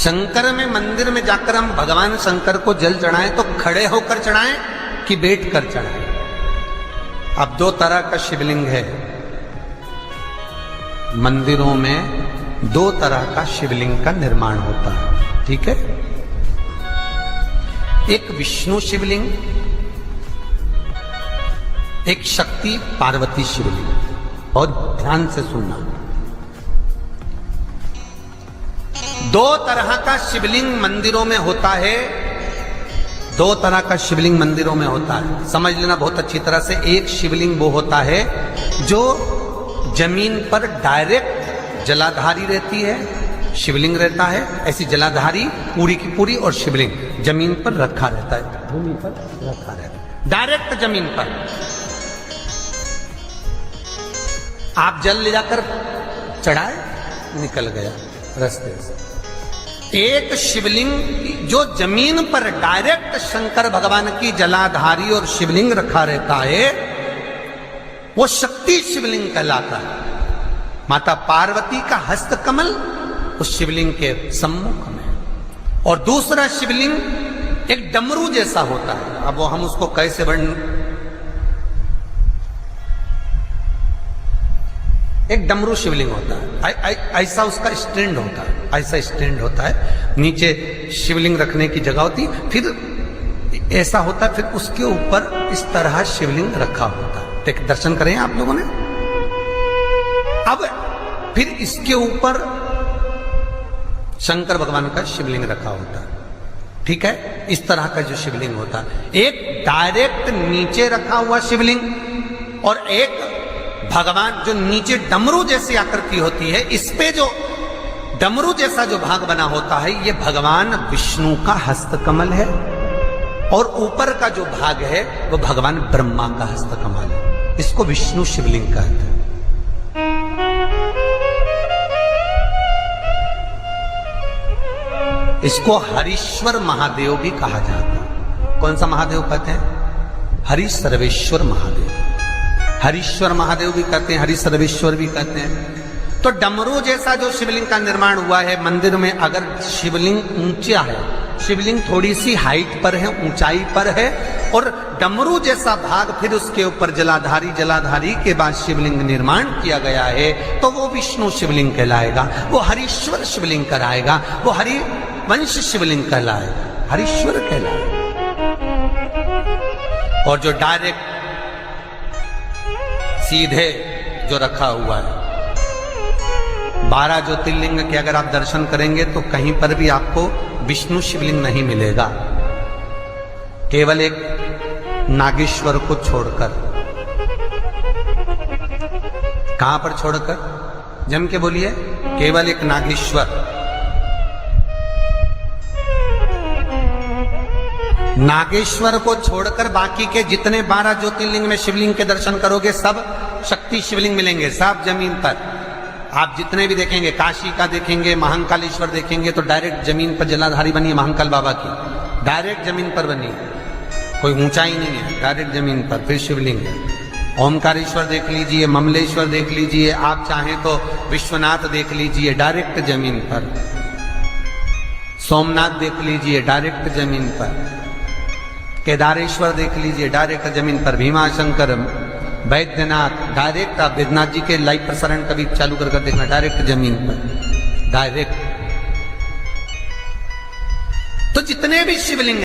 शंकर में मंदिर में जाकर हम भगवान शंकर को जल चढ़ाएं तो खड़े होकर चढ़ाएं कि बैठ कर चढ़ाएं। अब दो तरह का शिवलिंग है मंदिरों में, दो तरह का शिवलिंग का निर्माण होता है, ठीक है। एक विष्णु शिवलिंग, एक शक्ति पार्वती शिवलिंग। बहुत ध्यान से सुनना। दो तरह का शिवलिंग मंदिरों में होता है, दो तरह का शिवलिंग मंदिरों में होता है, समझ लेना बहुत अच्छी तरह से। एक शिवलिंग वो होता है जो जमीन पर डायरेक्ट जलाधारी रहती है, शिवलिंग रहता है, ऐसी जलाधारी पूरी की पूरी, और शिवलिंग जमीन पर रखा रहता है, भूमि पर रखा रहता है, डायरेक्ट जमीन पर। आप जल ले जाकर चढ़ाए, निकल गया रास्ते से। एक शिवलिंग जो जमीन पर डायरेक्ट शंकर भगवान की जलाधारी और शिवलिंग रखा रहता है, वो शक्ति शिवलिंग कहलाता है। माता पार्वती का हस्तकमल उस शिवलिंग के सम्मुख में। और दूसरा शिवलिंग एक डमरू जैसा होता है। अब वो हम उसको कैसे वर्णन, एक डमरू शिवलिंग होता है, ऐसा उसका स्टैंड होता है, ऐसा स्टैंड होता है, नीचे शिवलिंग रखने की जगह होती, फिर ऐसा होता है, फिर उसके ऊपर इस तरह शिवलिंग रखा होता है। एक दर्शन करें आप लोगों ने। अब फिर इसके ऊपर शंकर भगवान का शिवलिंग रखा होता है, ठीक है। इस तरह का जो शिवलिंग होता है, एक डायरेक्ट नीचे रखा हुआ शिवलिंग और एक भगवान जो नीचे डमरू जैसी आकृति होती है, इस पे जो डमरू जैसा जो भाग बना होता है, ये भगवान विष्णु का हस्तकमल है, और ऊपर का जो भाग है वो भगवान ब्रह्मा का हस्तकमल है। इसको विष्णु शिवलिंग कहते हैं। इसको हरीश्वर महादेव भी कहा जाता है। कौन सा महादेव कहते हैं? हरि सर्वेश्वर महादेव। हरीश्वर महादेव भी कहते हैं, हरि सर्वेश्वर भी कहते हैं। तो डमरू जैसा जो शिवलिंग का निर्माण हुआ है मंदिर में, अगर शिवलिंग ऊंचा है, शिवलिंग थोड़ी सी हाइट पर है, ऊंचाई पर है, और डमरू जैसा भाग फिर उसके ऊपर जलाधारी के बाद शिवलिंग निर्माण किया गया है, तो वो विष्णु शिवलिंग कहलाएगा, वो हरीश्वर शिवलिंग कहलाएगा, वो हरिवंश शिवलिंग कहलाएगा, हरीश्वर कहलाएगा। और जो डायरेक्ट सीधे जो रखा हुआ है, 12 ज्योतिर्लिंग के अगर आप दर्शन करेंगे तो कहीं पर भी आपको विष्णु शिवलिंग नहीं मिलेगा, केवल एक नागेश्वर को छोड़कर। कहां पर छोड़कर? जम के बोलिए। केवल एक नागेश्वर। नागेश्वर को छोड़कर बाकी के जितने 12 ज्योतिर्लिंग में शिवलिंग के दर्शन करोगे, सब शक्ति शिवलिंग मिलेंगे, सब जमीन पर। आप जितने भी देखेंगे, काशी का देखेंगे, महाकालेश्वर देखेंगे, तो डायरेक्ट जमीन पर जलाधारी बनी है महाकाल बाबा की, डायरेक्ट जमीन पर बनी है, कोई ऊंचाई नहीं है, डायरेक्ट जमीन पर फिर शिवलिंग है। ओमकारेश्वर देख लीजिए, ममलेश्वर देख लीजिए, आप चाहें तो विश्वनाथ देख लीजिए, डायरेक्ट जमीन पर। सोमनाथ देख लीजिए, डायरेक्ट जमीन पर। केदारेश्वर देख लीजिए, डायरेक्ट जमीन पर। भीमाशंकर, वैद्यनाथ, डायरेक्ट। आप वैद्यनाथ जी के लाइव प्रसारण कभी चालू कर देखना, डायरेक्ट जमीन पर, डायरेक्ट। तो जितने भी शिवलिंग